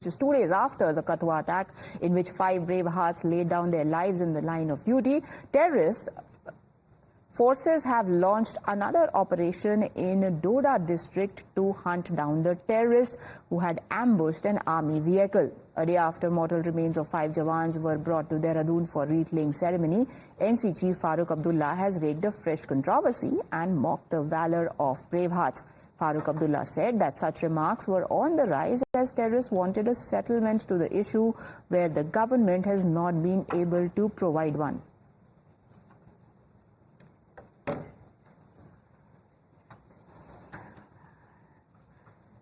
Just 2 days after the Kathua attack, in which 5 brave hearts laid down their lives in the line of duty, terrorist forces have launched another operation in Doda district to hunt down the terrorists who had ambushed an army vehicle. A day after mortal remains of 5 Jawans were brought to Dehradun for wreath-laying ceremony, NC Chief Farooq Abdullah has raked a fresh controversy and mocked the valor of brave hearts. Farooq Abdullah said that such remarks were on the rise as terrorists wanted a settlement to the issue where the government has not been able to provide one.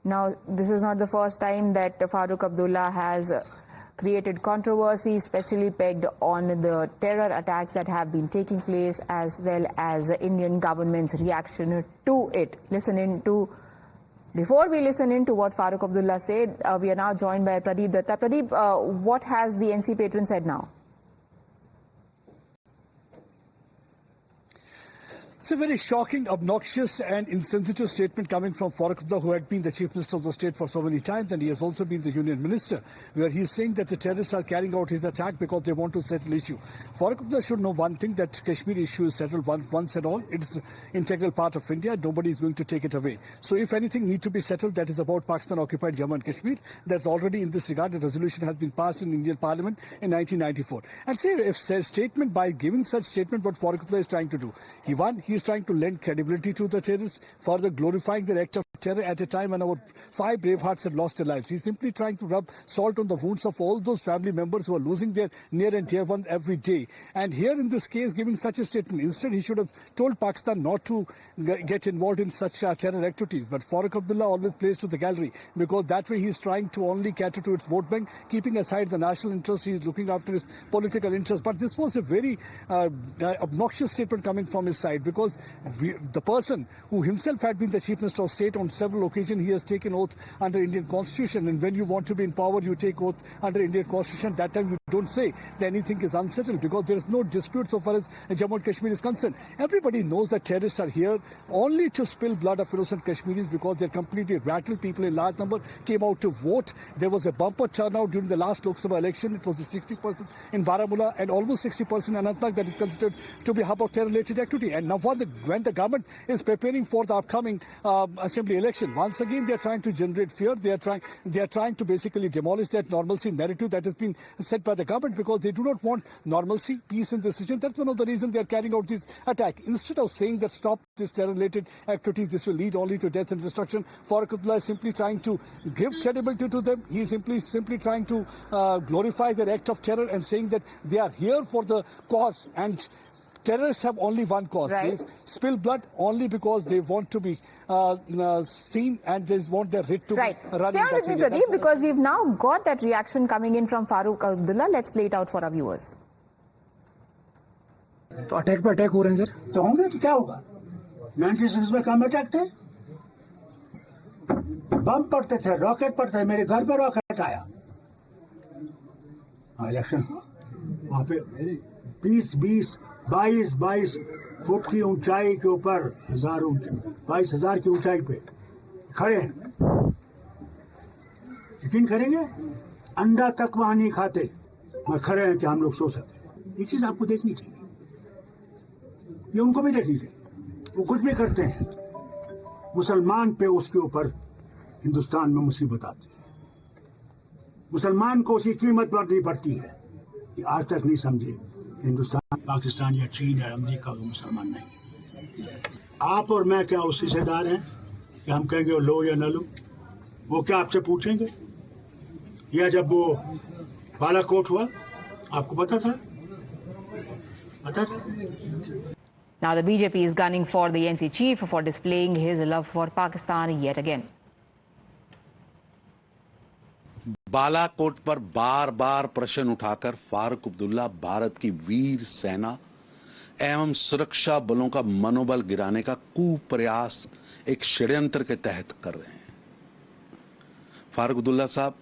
Now, this is not the first time that Farooq Abdullah has created controversy, especially pegged on the terror attacks that have been taking place, as well as the Indian government's reaction to it. Before we listen in to what Farooq Abdullah said, we are now joined by Pradeep Datta. Pradeep, what has the NC patron said now? It's a very shocking, obnoxious and insensitive statement coming from Farooq Abdullah, who had been the Chief Minister of the state for so many times, and he has also been the Union Minister, where he is saying that the terrorists are carrying out his attack because they want to settle issue. Farooq Abdullah should know one thing, that Kashmir issue is settled once and all. It is an integral part of India. Nobody is going to take it away. So if anything need to be settled, that is about Pakistan-occupied Jammu and Kashmir. That's already in this regard. The resolution has been passed in Indian Parliament in 1994. And say if statement, by giving such statement, what Farooq Abdullah is trying to do. He is trying to lend credibility to the terrorists, further glorifying their act of terror at a time when about 5 brave hearts have lost their lives. He's simply trying to rub salt on the wounds of all those family members who are losing their near and dear ones every day. And here in this case, giving such a statement, instead he should have told Pakistan not to get involved in such terror activities. But Farooq Abdullah always plays to the gallery, because that way he's trying to only cater to its vote bank, keeping aside the national interest. He's looking after his political interest. But this was a very obnoxious statement coming from his side, because the person who himself had been the Chief Minister of State on several occasions, he has taken oath under Indian Constitution, and when you want to be in power, you take oath under Indian Constitution. That time you don't say that anything is unsettled, because there is no dispute so far as Jammu and Kashmir is concerned. Everybody knows that terrorists are here only to spill blood of innocent Kashmiris, because they're completely rattled. People in large number came out to vote. There was a bumper turnout during the last Lok Sabha election. It was 60% in Baramulla and almost 60% in Anantnag, that is considered to be hub of terror-related activity. And now when the government is preparing for the upcoming assembly election, once again they are trying to generate fear. They are trying to basically demolish that normalcy narrative that has been set by the government, because they do not want normalcy, peace in this region. That's one of the reasons they are carrying out this attack. Instead of saying that stop this terror-related activities, this will lead only to death and destruction, Farooq Abdullah is simply trying to give credibility to them. He is simply trying to glorify their act of terror and saying that they are here for the cause, and terrorists have only one cause. Right. They spill blood only because they want to be seen, and they want their writ to be running. Stay on with me, Pradeep, because we've now got that reaction coming in from Farooq Abdullah. Let's play it out for our viewers. तो attack पे attack हो रहे हैं sir, तो होंगे तो क्या होगा? 96 में कम अटैक थे, बम पड़ते थे, रॉकेट पड़ते थे, मेरे घर पे रॉकेट आया। इलेक्शन वहाँ पे 22 फुट की ऊंचाई के ऊपर 22,000 की ऊंचाई पे खड़े हैं। यकीन करेंगे, अंडा तक वहां नहीं खाते, मगर खड़े हैं कि हम लोग सो सके। ये चीज आपको देखनी चाहिए, ये उनको भी देखनी चाहिए। वो कुछ भी करते हैं, मुसलमान पे उसके ऊपर हिंदुस्तान में मुसीबत आती है। मुसलमान को उसकी कीमत नहीं पड़ती है। ये आज तक नहीं समझे हिंदुस्तान, पाकिस्तान या चीन या अमेरिका को मुसलमान नहीं। आप और मैं क्या उस हिस्सेदार हैं कि हम कहेंगे वो लो या न लो? वो क्या आपसे पूछेंगे? या जब वो बालाकोट हुआ, आपको पता था? Now the BJP is gunning for the NC chief for displaying his love for Pakistan yet again. Balakot पर बार बार प्रश्न उठाकर फारूक अब्दुल्ला भारत की वीर सेना एवं सुरक्षा बलों का मनोबल गिराने का कुप्रयास एक षड्यंत्र के तहत कर रहे हैं। फारूक अब्दुल्ला साहब,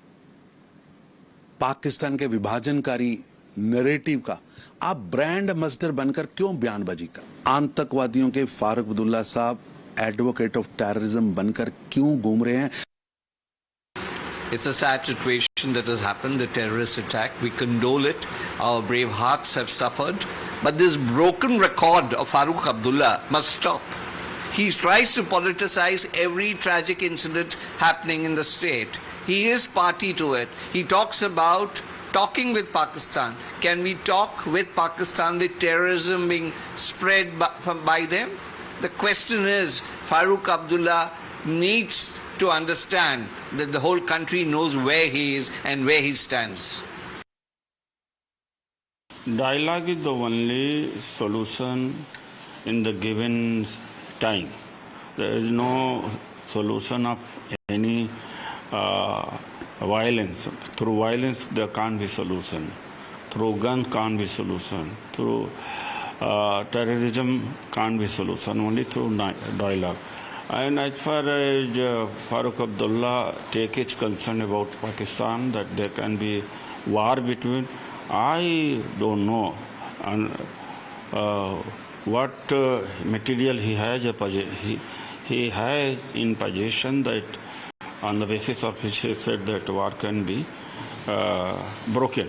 पाकिस्तान के विभाजनकारी नैरेटिव का आप ब्रांड एम्बेसडर बनकर क्यों बयानबाजी कर? आतंकवादियों के फारूक अब्दुल्ला साहब एडवोकेट ऑफ टेररिज्म बनकर क्यों घूम रहे हैं? It's a sad situation. that has happened, the terrorist attack. We condole it. Our brave hearts have suffered. But this broken record of Farooq Abdullah must stop. He tries to politicize every tragic incident happening in the state. He is party to it. He talks about talking with Pakistan. Can we talk with Pakistan with terrorism being spread by them? The question is, Farooq Abdullah needs to understand that the whole country knows where he is and where he stands. Dialogue is the only solution in the given time. There is no solution of any violence. Through violence there can't be solution. Through gun can't be solution. Through terrorism can't be solution. Only through dialogue. And as far as Farooq Abdullah take his concern about Pakistan, that there can be war between, I don't know what material he has. He has in possession that on the basis of which he said that war can be broken.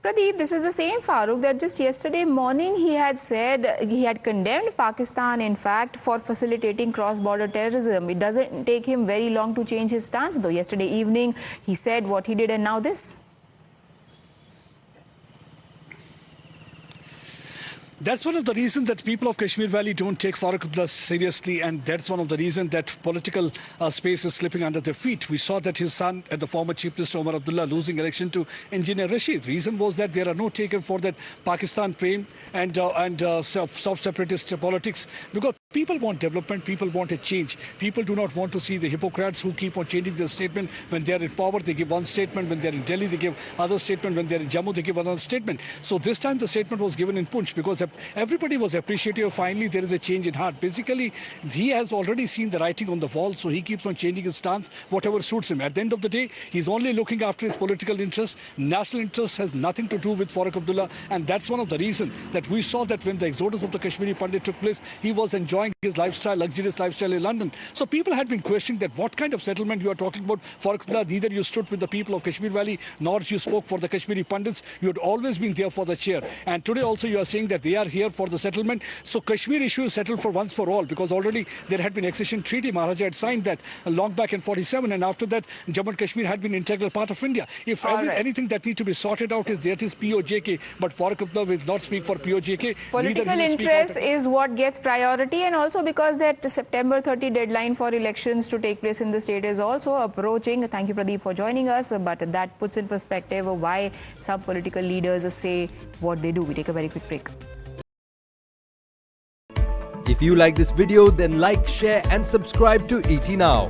Pradeep, this is the same Farooq that just yesterday morning he had said he had condemned Pakistan, in fact, for facilitating cross-border terrorism. It doesn't take him very long to change his stance, though. Yesterday evening he said what he did, and now this. That's one of the reasons that people of Kashmir Valley don't take Farooq Abdullah seriously, and that's one of the reasons that political space is slipping under their feet. We saw that his son and the former Chief Minister Omar Abdullah losing election to Engineer Rashid. Reason was that there are no taken for that Pakistan prem and self-separatist politics, because people want development, people want a change. People do not want to see the hypocrites who keep on changing their statement. When they are in power, they give one statement. When they are in Delhi, they give other statement. When they are in Jammu, they give another statement. So this time the statement was given in Poonch because everybody was appreciative. Finally, there is a change in heart. Basically, he has already seen the writing on the wall, so he keeps on changing his stance, whatever suits him. At the end of the day, he's only looking after his political interests. National interest has nothing to do with Farooq Abdullah, and that's one of the reasons that we saw that when the exodus of the Kashmiri Pandit took place, he was enjoying his lifestyle, luxurious lifestyle in London. So people had been questioning that what kind of settlement you are talking about. Farooq Abdullah, neither you stood with the people of Kashmir Valley, nor you spoke for the Kashmiri Pandits. You had always been there for the chair. And today also you are saying that they are here for the settlement. So Kashmir issue is settled for once for all, because already there had been accession treaty. Maharaja had signed that long back in 47, and after that Jammu and Kashmir had been integral part of India. If anything that needs to be sorted out is that is POJK, but Farooq Abdullah will not speak for POJK. Political interest is what gets priority, and also because that September 30 deadline for elections to take place in the state is also approaching. Thank you, Pradeep, for joining us. But that puts in perspective why some political leaders say what they do. We take a very quick break. If you like this video, then like, share and subscribe to ET Now.